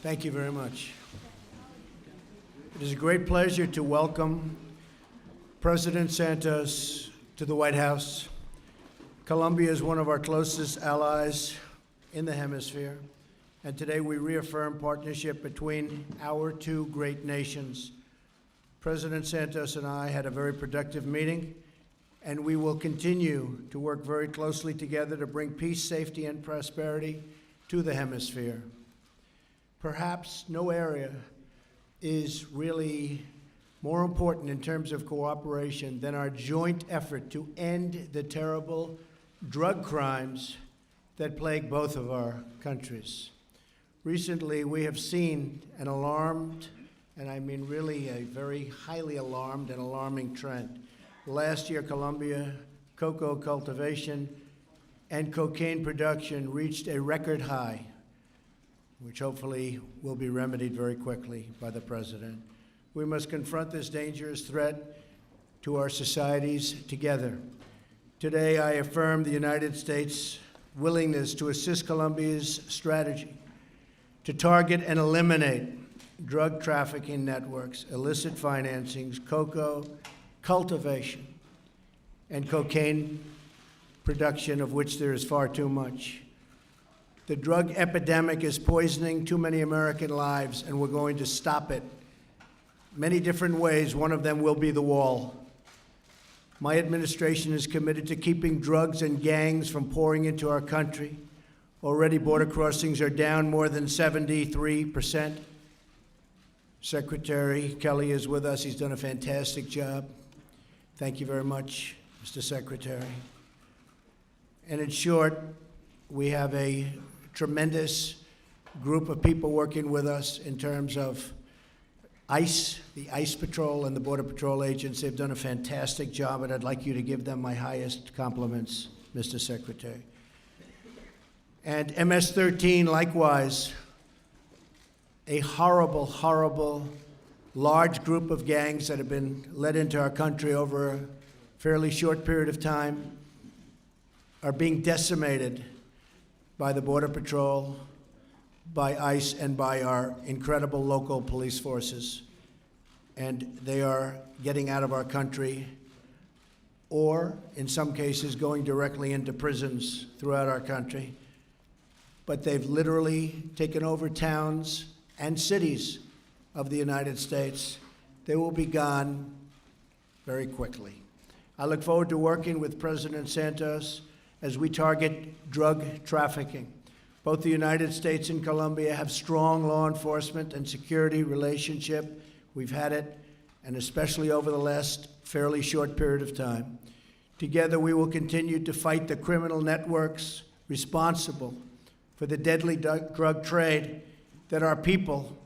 Thank you very much. It is a great pleasure to welcome President Santos to the White House. Colombia is one of our closest allies in the hemisphere, and today we reaffirm partnership between our two great nations. President Santos and I had a very productive meeting, and we will continue to work very closely together to bring peace, safety, and prosperity to the hemisphere. Perhaps no area is really more important in terms of cooperation than our joint effort to end the terrible drug crimes that plague both of our countries. Recently, we have seen an alarmed, and I mean really a very highly alarmed and alarming trend. Last year, Colombia cocoa cultivation and cocaine production reached a record high, which hopefully will be remedied very quickly by the president. We must confront this dangerous threat to our societies together. Today, I affirm the United States' willingness to assist Colombia's strategy to target and eliminate drug trafficking networks, illicit financings, cocoa cultivation, and cocaine production, of which there is far too much. The drug epidemic is poisoning too many American lives, and we're going to stop it many different ways. One of them will be the wall. My administration is committed to keeping drugs and gangs from pouring into our country. Already, border crossings are down more than 73%. Secretary Kelly is with us. He's done a fantastic job. Thank you very much, Mr. Secretary. And in short, we have a tremendous group of people working with us in terms of ICE, the ICE Patrol and the Border Patrol agents. They've done a fantastic job, and I'd like you to give them my highest compliments, Mr. Secretary. And MS-13, likewise, a horrible, horrible, large group of gangs that have been led into our country over a fairly short period of time are being decimated by the Border Patrol, by ICE, and by our incredible local police forces. And they are getting out of our country, or in some cases going directly into prisons throughout our country. But they've literally taken over towns and cities of the United States. They will be gone very quickly. I look forward to working with President Santos as we target drug trafficking. Both the United States and Colombia have strong law enforcement and security relationship. We've had it, and especially over the last fairly short period of time. Together, we will continue to fight the criminal networks responsible for the deadly drug trade that our people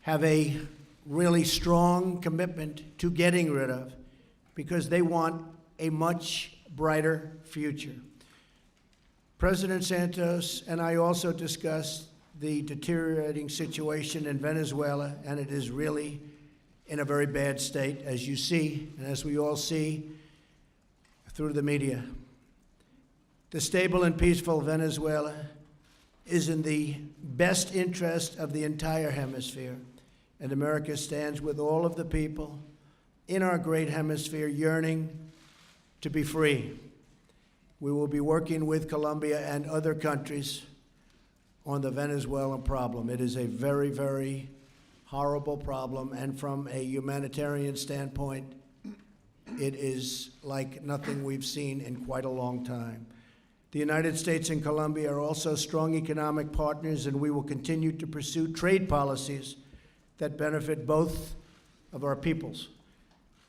have a really strong commitment to getting rid of, because they want a much brighter future. President Santos and I also discussed the deteriorating situation in Venezuela, and it is really in a very bad state, as you see, and as we all see through the media. The stable and peaceful Venezuela is in the best interest of the entire hemisphere, and America stands with all of the people in our great hemisphere yearning to be free. We will be working with Colombia and other countries on the Venezuelan problem. It is a very, very horrible problem, and from a humanitarian standpoint, it is like nothing we've seen in quite a long time. The United States and Colombia are also strong economic partners, and we will continue to pursue trade policies that benefit both of our peoples.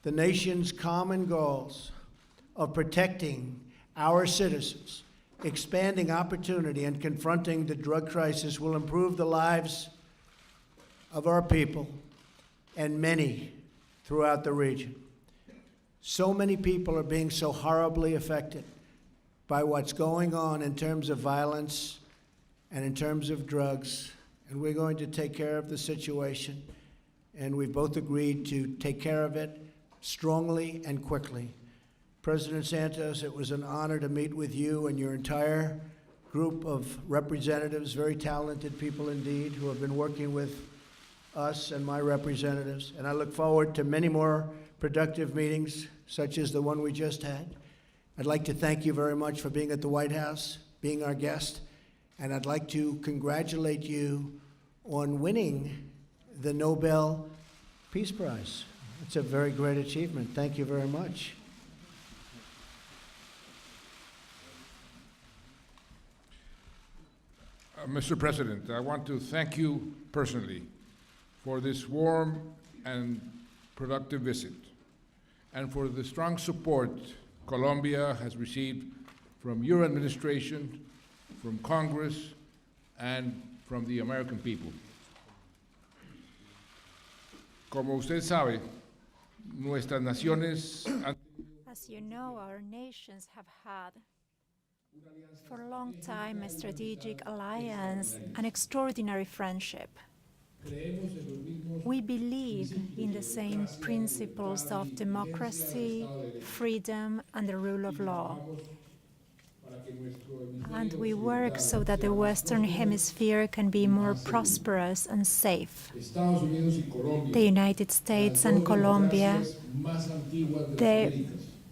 The nation's common goals of protecting our citizens, expanding opportunity, and confronting the drug crisis will improve the lives of our people and many throughout the region. So many people are being so horribly affected by what's going on in terms of violence and in terms of drugs, and we're going to take care of the situation, and we've both agreed to take care of it strongly and quickly. President Santos, it was an honor to meet with you and your entire group of representatives, very talented people indeed, who have been working with us and my representatives. And I look forward to many more productive meetings, such as the one we just had. I'd like to thank you very much for being at the White House, being our guest, and I'd like to congratulate you on winning the Nobel Peace Prize. It's a very great achievement. Thank you very much. Mr. President, I want to thank you personally for this warm and productive visit, and for the strong support Colombia has received from your administration, from Congress, and from the American people. Como usted sabe, nuestras naciones han... As you know, our nations have had for a long time a strategic alliance, an extraordinary friendship. We believe in the same principles of democracy, freedom, and the rule of law. And we work so that the Western Hemisphere can be more prosperous and safe. The United States and Colombia,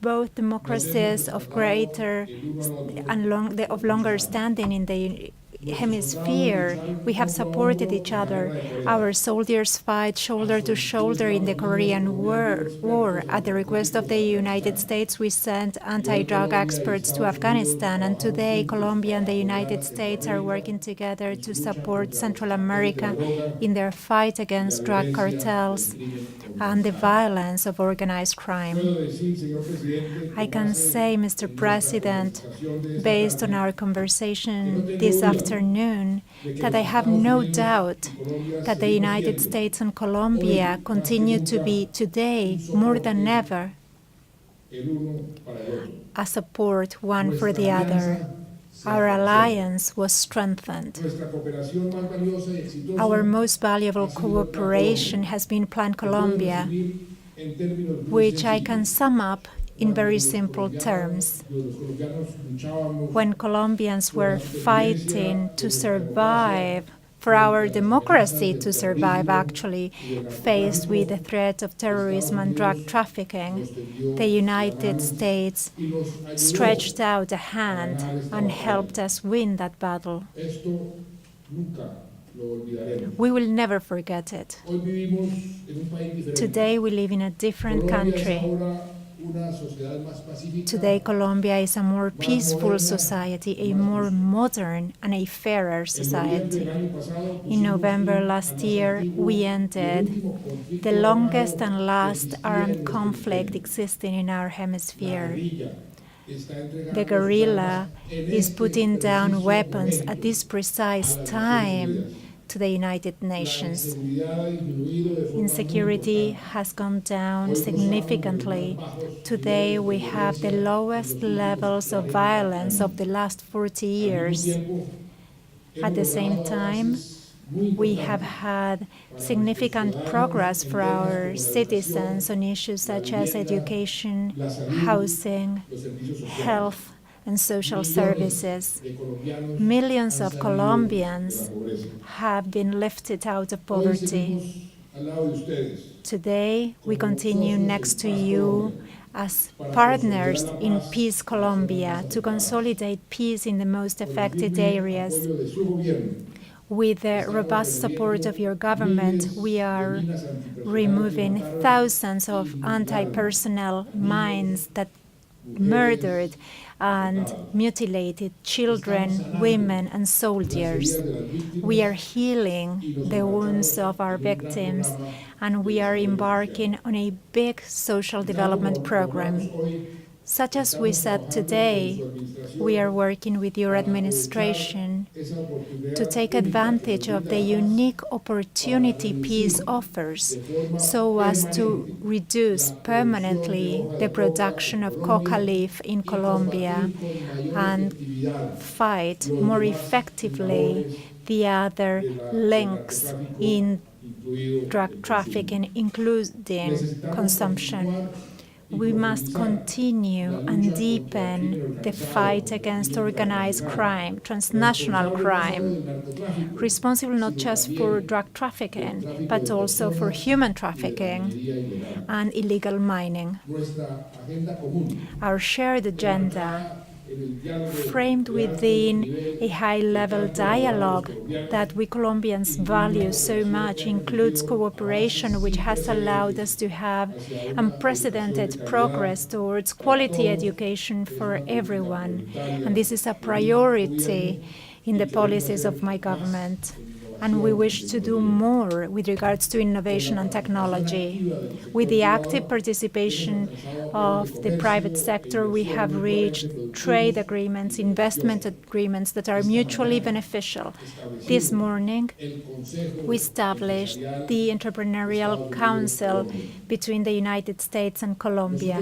both democracies of greater and of longer standing in the hemisphere, we have supported each other. Our soldiers fight shoulder to shoulder in the Korean War. At the request of the United States, we sent anti-drug experts to Afghanistan, and today Colombia and the United States are working together to support Central America in their fight against drug cartels and the violence of organized crime. I can say, Mr. President, based on our conversation this afternoon, that I have no doubt that the United States and Colombia continue to be today, more than ever, a support one for the other. Our alliance was strengthened. Our most valuable cooperation has been Plan Colombia, which I can sum up in very simple terms. When Colombians were fighting to survive, for our democracy to survive actually, faced with the threat of terrorism and drug trafficking, the United States stretched out a hand and helped us win that battle. We will never forget it. Today we live in a different country. Today, Colombia is a more peaceful society, a more modern and a fairer society. In November last year, we ended the longest and last armed conflict existing in our hemisphere. The guerrilla is putting down weapons at this precise time to the United Nations. Insecurity has gone down significantly. Today we have the lowest levels of violence of the last 40 years. At the same time, we have had significant progress for our citizens on issues such as education, housing, health, and social services. Millions of Colombians have been lifted out of poverty. Today, we continue next to you as partners in Peace Colombia to consolidate peace in the most affected areas. With the robust support of your government, we are removing thousands of anti-personnel mines that murdered and mutilated children, women, and soldiers. We are healing the wounds of our victims, and we are embarking on a big social development program. Such as we said today, we are working with your administration to take advantage of the unique opportunity peace offers so as to reduce permanently the production of coca leaf in Colombia and fight more effectively the other links in drug trafficking, including consumption. We must continue and deepen the fight against organized crime, transnational crime, responsible not just for drug trafficking, but also for human trafficking and illegal mining. Our shared agenda, framed within a high-level dialogue that we Colombians value so much, includes cooperation, which has allowed us to have unprecedented progress towards quality education for everyone. And this is a priority in the policies of my government. And we wish to do more with regards to innovation and technology. With the active participation of the private sector, we have reached trade agreements, investment agreements that are mutually beneficial. This morning, we established the Entrepreneurial Council between the United States and Colombia.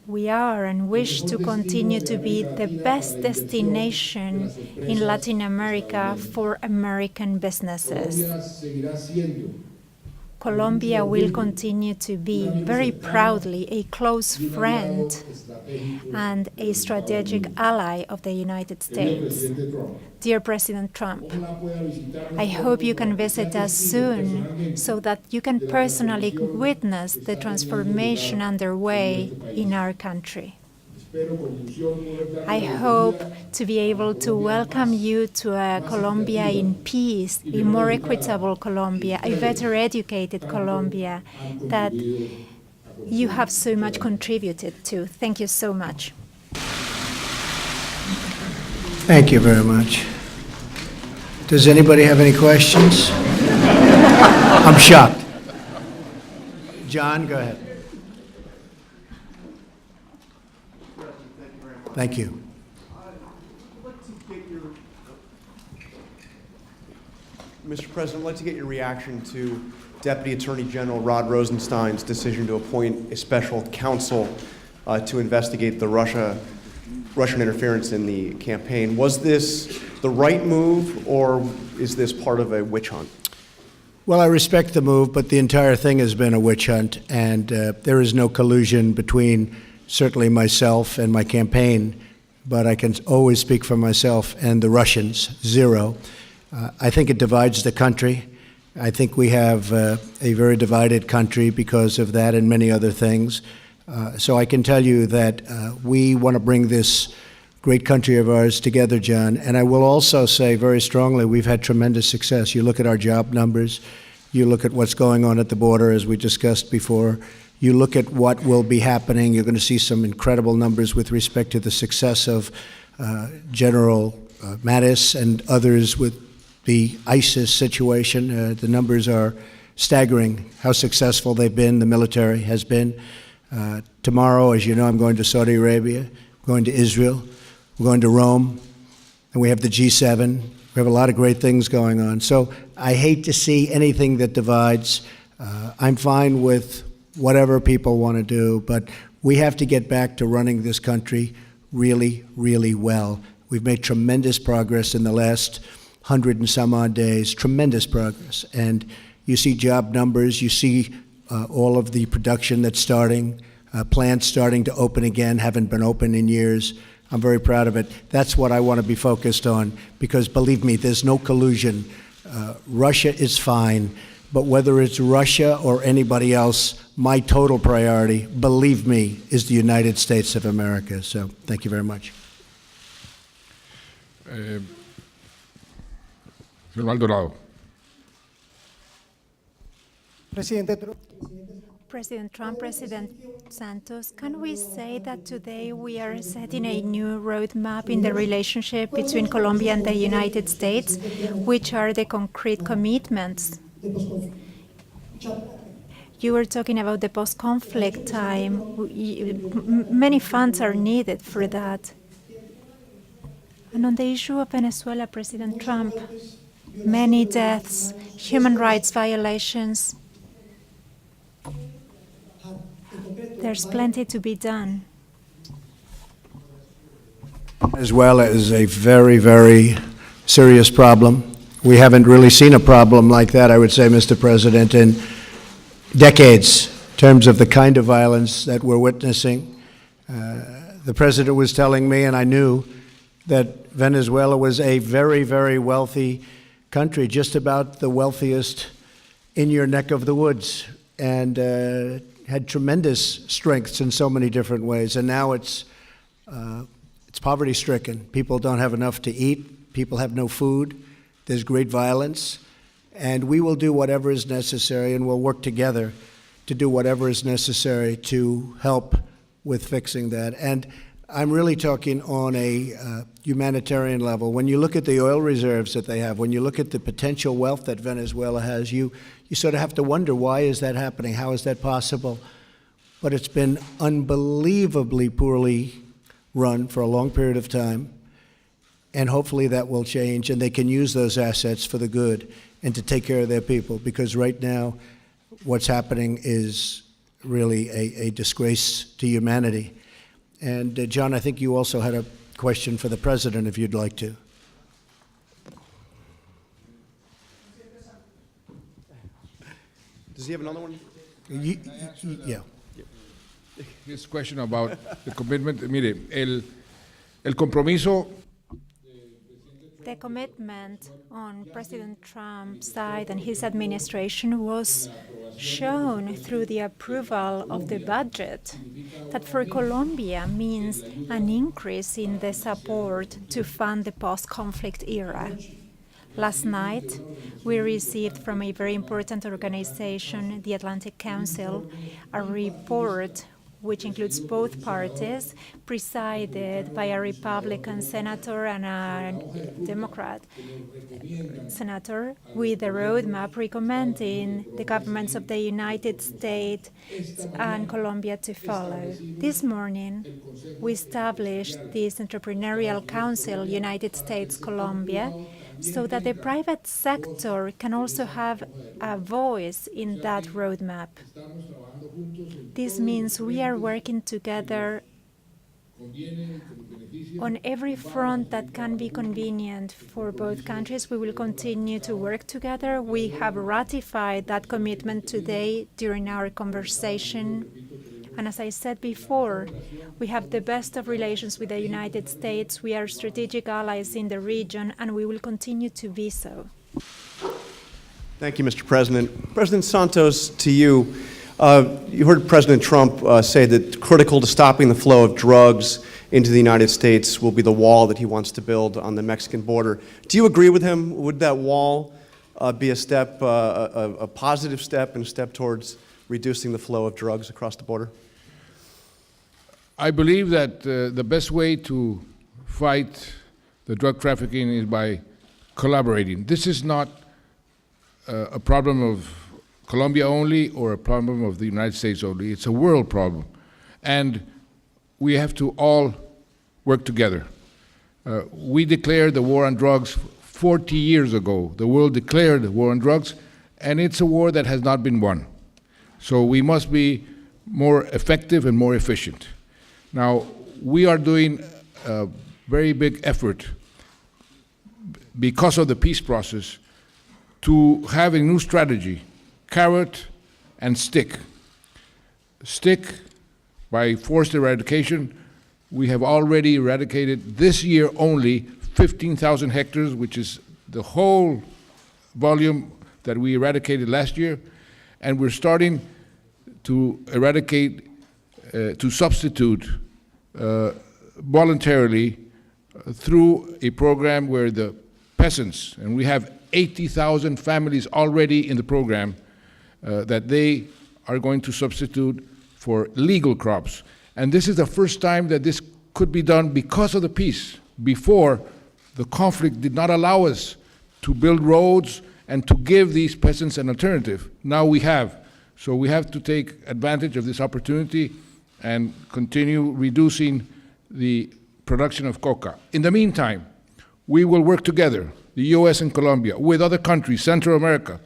We are and wish to continue to be the best destination in Latin America for American businesses. Colombia will continue to be very proudly a close friend and a strategic ally of the United States. Dear President Trump, I hope you can visit us soon so that you can personally witness the transformation underway in our country. I hope to be able to welcome you to a Colombia in peace, a more equitable Colombia, a better educated Colombia that you have so much contributed to. Thank you so much. Thank you very much. Does anybody have any questions? I'm shocked. John, go ahead. Thank you. Mr. President, I'd like to get your reaction to Deputy Attorney General Rod Rosenstein's decision to appoint a special counsel to investigate the Russian interference in the campaign. Was this the right move, or is this part of a witch hunt? Well, I respect the move, but the entire thing has been a witch hunt, and there is no collusion between certainly myself and my campaign, but I can always speak for myself and the Russians, zero. I think it divides the country. I think we have a very divided country because of that and many other things. So I can tell you that we want to bring this great country of ours together, John. And I will also say very strongly, we've had tremendous success. You look at our job numbers, you look at what's going on at the border, as we discussed before, you look at what will be happening, you're going to see some incredible numbers with respect to the success of General Mattis and others with the ISIS situation. The numbers are staggering, how successful they've been, the military has been. Tomorrow, as you know, I'm going to Saudi Arabia, going to Israel, we're going to Rome, and we have the G7. We have a lot of great things going on. So I hate to see anything that divides. I'm fine with whatever people want to do, but we have to get back to running this country really, really well. We've made tremendous progress in the last 100 and some odd days, tremendous progress. And you see job numbers, you see all of the production that's starting, plants starting to open again, haven't been open in years. I'm very proud of it. That's what I want to be focused on, because believe me, there's no collusion. Russia is fine, but whether it's Russia or anybody else, my total priority, believe me, is the United States of America. So thank you very much. Señor Maldonado. President Trump, President Santos, can we say that today we are setting a new roadmap in the relationship between Colombia and the United States? Which are the concrete commitments? You were talking about the post-conflict time. Many funds are needed for that. And on the issue of Venezuela, President Trump, many deaths, human rights violations. There's plenty to be done. As well as a very, very serious problem. We haven't really seen a problem like that, I would say, Mr. President, in decades in terms of the kind of violence that we're witnessing. The president was telling me, and I knew, that Venezuela was a very, very wealthy country, just about the wealthiest in your neck of the woods, and had tremendous strengths in so many different ways. And now it's poverty-stricken. People don't have enough to eat. People have no food. There's great violence. And we will do whatever is necessary, and we'll work together to do whatever is necessary to help with fixing that. And I'm really talking on a humanitarian level. When you look at the oil reserves that they have, when you look at the potential wealth that Venezuela has, you sort of have to wonder, why is that happening? How is that possible? But it's been unbelievably poorly run for a long period of time, and hopefully that will change, and they can use those assets for the good and to take care of their people, because right now what's happening is really a disgrace to humanity. And John, I think you also had a question for the president, if you'd like to. Does he have another one? Yeah. This question about the commitment, mire, el compromiso. The commitment on President Trump's side and his administration was shown through the approval of the budget, that for Colombia means an increase in the support to fund the post-conflict era. Last night, we received from a very important organization, the Atlantic Council, a report which includes both parties, presided by a Republican senator and a Democrat senator, with a roadmap recommending the governments of the United States and Colombia to follow. This morning, we established this Entrepreneurial Council, United States-Colombia, so that the private sector can also have a voice in that roadmap. This means we are working together on every front that can be convenient for both countries. We will continue to work together. We have ratified that commitment today during our conversation. And as I said before, we have the best of relations with the United States. We are strategic allies in the region, and we will continue to be so. Thank you, Mr. President. President Santos, to you. You heard President Trump say that critical to stopping the flow of drugs into the United States will be the wall that he wants to build on the Mexican border. Do you agree with him? Would that wall be a step, a positive step, and a step towards reducing the flow of drugs across the border? I believe that the best way to fight the drug trafficking is by collaborating. This is not a problem of Colombia only or a problem of the United States only. It's a world problem. And we have to all work together. We declared the war on drugs 40 years ago. The world declared the war on drugs, and it's a war that has not been won. So we must be more effective and more efficient. Now, we are doing a very big effort because of the peace process to have a new strategy, carrot and stick. Stick, by forced eradication, we have already eradicated this year only 15,000 hectares, which is the whole volume that we eradicated last year, and we're starting to eradicate, to substitute voluntarily through a program where the peasants, and we have 80,000 families already in the program, that they are going to substitute for legal crops. And this is the first time that this could be done because of the peace. Before, the conflict did not allow us to build roads and to give these peasants an alternative. Now we have. So we have to take advantage of this opportunity and continue reducing the production of coca. In the meantime, we will work together, the US and Colombia, with other countries, Central America,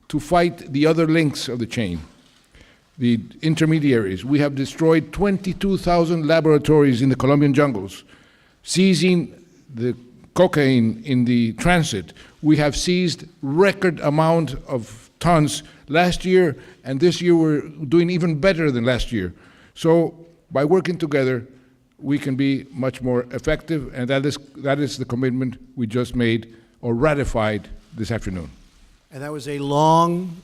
to fight the other links of the chain, the intermediaries. We have destroyed 22,000 laboratories in the Colombian jungles, seizing the cocaine in the transit. We have seized record amount of tons last year, and this year we're doing even better than last year. So by working together, we can be much more effective, and that is the commitment we just made or ratified this afternoon. And that was a long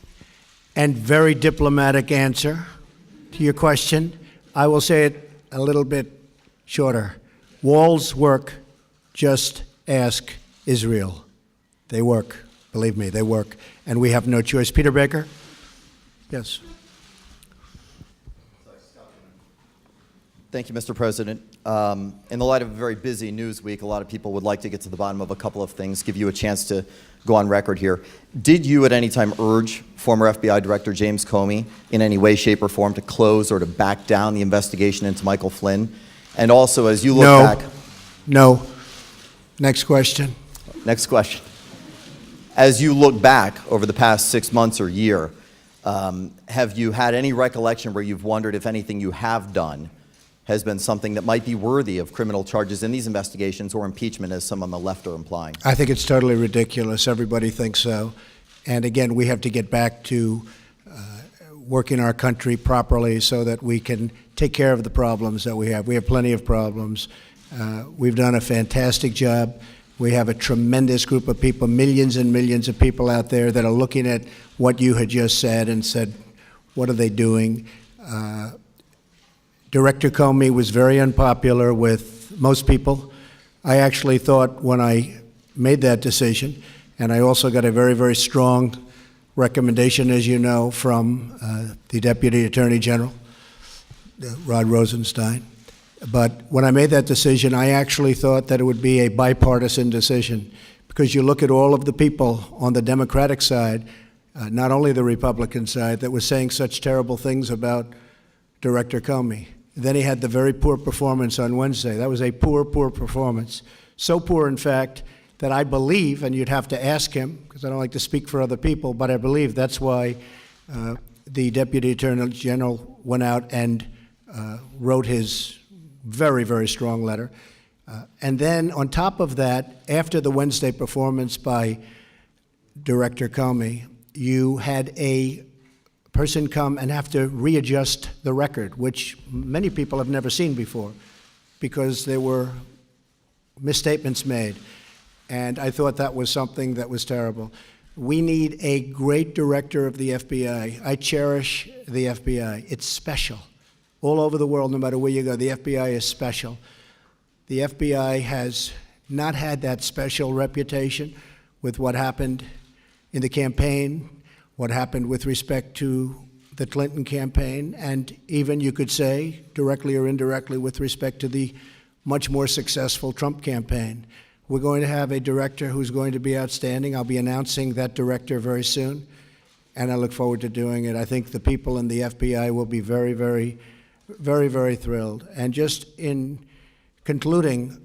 and very diplomatic answer to your question. I will say it a little bit shorter. Walls work, just ask Israel. They work, believe me, they work, and we have no choice. Peter Baker? Yes. Thank you, Mr. President. In the light of a very busy news week, a lot of people would like to get to the bottom of a couple of things, give you a chance to go on record here. Did you at any time urge former FBI Director James Comey in any way, shape, or form to close or to back down the investigation into Michael Flynn? And also, as you look back... No. Next question. Next question. As you look back over the past 6 months or year, have you had any recollection where you've wondered if anything you have done has been something that might be worthy of criminal charges in these investigations or impeachment, as some on the left are implying? I think it's totally ridiculous. Everybody thinks so. And again, we have to get back to working our country properly so that we can take care of the problems that we have. We have plenty of problems. We've done a fantastic job. We have a tremendous group of people, millions and millions of people out there that are looking at what you had just said and said, what are they doing? Director Comey was very unpopular with most people. I actually thought when I made that decision, and I also got a very, very strong recommendation, as you know, from the Deputy Attorney General, Rod Rosenstein. But when I made that decision, I actually thought that it would be a bipartisan decision, because you look at all of the people on the Democratic side, not only the Republican side, that was saying such terrible things about Director Comey. Then he had the very poor performance on Wednesday. That was a poor, poor performance. So poor, in fact, that I believe, and you'd have to ask him, because I don't like to speak for other people, but I believe that's why the Deputy Attorney General went out and wrote his very, very strong letter. And then on top of that, after the Wednesday performance by Director Comey, you had a person come and have to readjust the record, which many people have never seen before, because there were misstatements made. And I thought that was something that was terrible. We need a great director of the FBI. I cherish the FBI. It's special. All over the world, no matter where you go, the FBI is special. The FBI has not had that special reputation with what happened in the campaign, what happened with respect to the Clinton campaign, and even, you could say, directly or indirectly, with respect to the much more successful Trump campaign. We're going to have a director who's going to be outstanding. I'll be announcing that director very soon, and I look forward to doing it. I think the people in the FBI will be very, very, very, very thrilled. And just in concluding,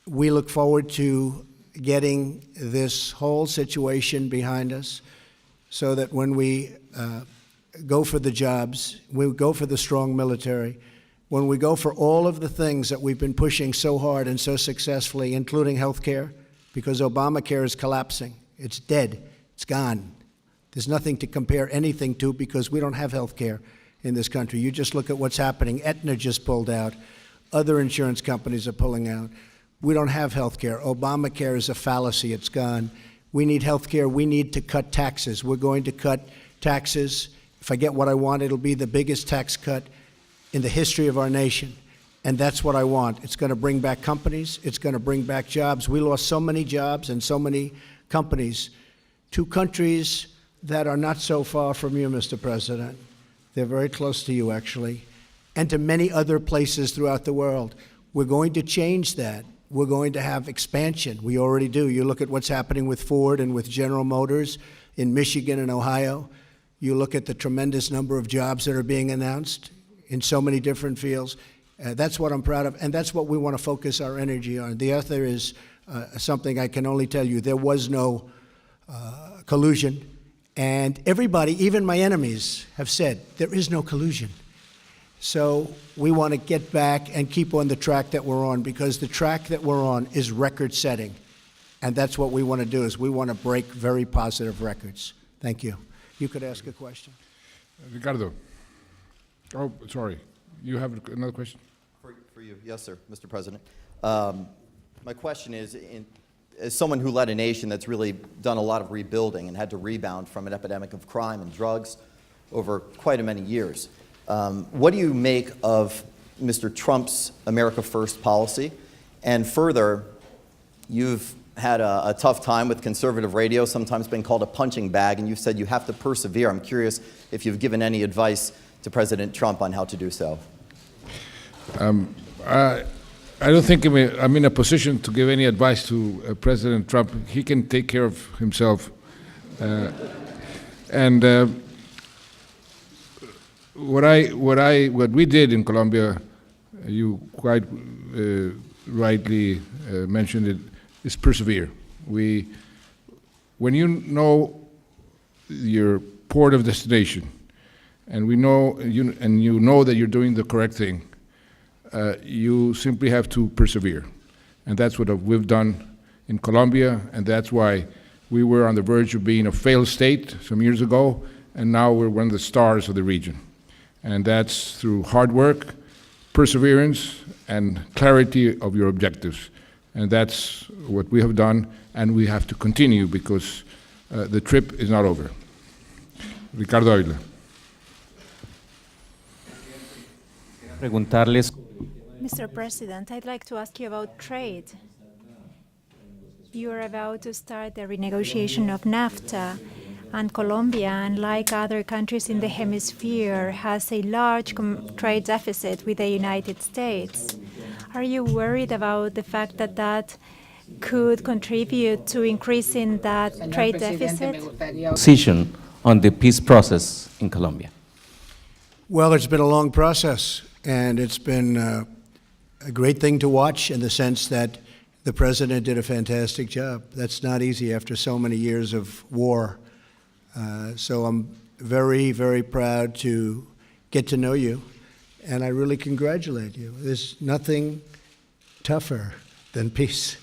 we look forward to getting this whole situation behind us, so that when we go for the jobs, we go for the strong military, when we go for all of the things that we've been pushing so hard and so successfully, including health care, because Obamacare is collapsing. It's dead. It's gone. There's nothing to compare anything to, because we don't have health care in this country. You just look at what's happening. Aetna just pulled out. Other insurance companies are pulling out. We don't have health care. Obamacare is a fallacy. It's gone. We need health care. We need to cut taxes. We're going to cut taxes. If I get what I want, it'll be the biggest tax cut in the history of our nation. And that's what I want. It's going to bring back companies. It's going to bring back jobs. We lost so many jobs and so many companies to countries that are not so far from you, Mr. President. They're very close to you, actually, and to many other places throughout the world. We're going to change that. We're going to have expansion. We already do. You look at what's happening with Ford and with General Motors in Michigan and Ohio. You look at the tremendous number of jobs that are being announced in so many different fields. That's what I'm proud of, and that's what we want to focus our energy on. The other is something I can only tell you. There was no collusion, and everybody, even my enemies, have said there is no collusion. So we want to get back and keep on the track that we're on, because the track that we're on is record-setting, and that's what we want to do, is we want to break very positive records. Thank you. you could ask a question. Ricardo. Oh, sorry. You have another question? For you, yes, sir, Mr. President. My question is, as someone who led a nation that's really done a lot of rebuilding and had to rebound from an epidemic of crime and drugs over quite a many years, what do you make of Mr. Trump's America First policy? And further, you've had a tough time with conservative radio, sometimes been called a punching bag, and you've said you have to persevere. I'm curious if you've given any advice to President Trump on how to do so. I don't think I'm in a position to give any advice to President Trump. He can take care of himself. What we did in Colombia, you quite rightly mentioned it, is persevere. When you know your port of destination, and you know that you're doing the correct thing, you simply have to persevere. And that's what we've done in Colombia, and that's why we were on the verge of being a failed state some years ago, and now we're one of the stars of the region. And that's through hard work, perseverance, and clarity of your objectives. And that's what we have done, and we have to continue because the trip is not over. Ricardo Ávila. Preguntarles. Mr. President, I'd like to ask you about trade. You are about to start the renegotiation of NAFTA, and Colombia, unlike other countries in the hemisphere, has a large trade deficit with the United States. Are you worried about the fact that that could contribute to increasing that trade deficit? Position on the peace process in Colombia. Well, it's been a long process, and it's been a great thing to watch in the sense that the president did a fantastic job. That's not easy after so many years of war. So I'm very, very proud to get to know you, and I really congratulate you. There's nothing tougher than peace,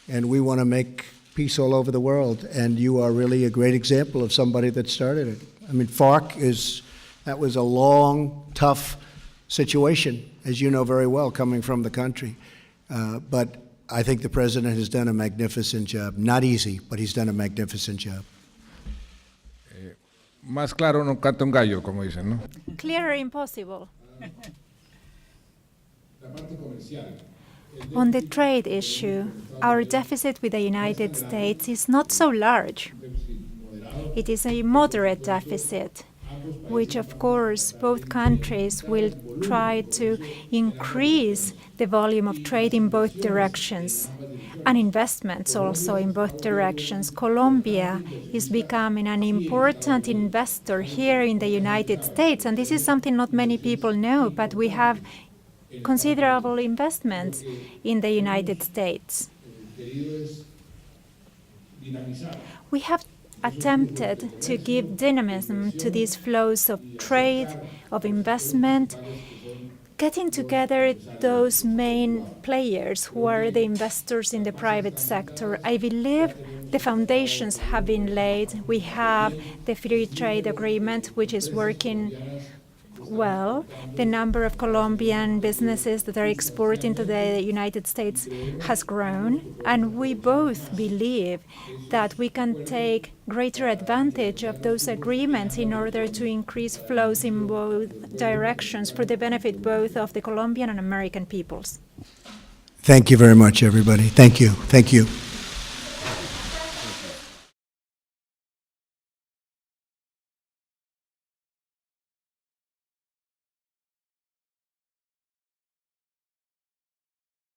and we want to make peace all over the world, and you are really a great example of somebody that started it. I mean, that was a long, tough situation, as you know very well, coming from the country. But I think the president has done a magnificent job. Not easy, but he's done a magnificent job. Más claro no canta un gallo, como dicen, ¿no? Clearer impossible. On the trade issue, our deficit with the United States is not so large. It is a moderate deficit, which of course both countries will try to increase the volume of trade in both directions, and investments also in both directions. Colombia is becoming an important investor here in the United States, and this is something not many people know, but we have considerable investments in the United States. We have attempted to give dynamism to these flows of trade, of investment, getting together those main players who are the investors in the private sector. I believe the foundations have been laid. We have the free trade agreement, which is working well. The number of Colombian businesses that are exporting to the United States has grown, and we both believe that we can take greater advantage of those agreements in order to increase flows in both directions for the benefit both of the Colombian and American peoples. Thank you very much, everybody. Thank you. Thank you.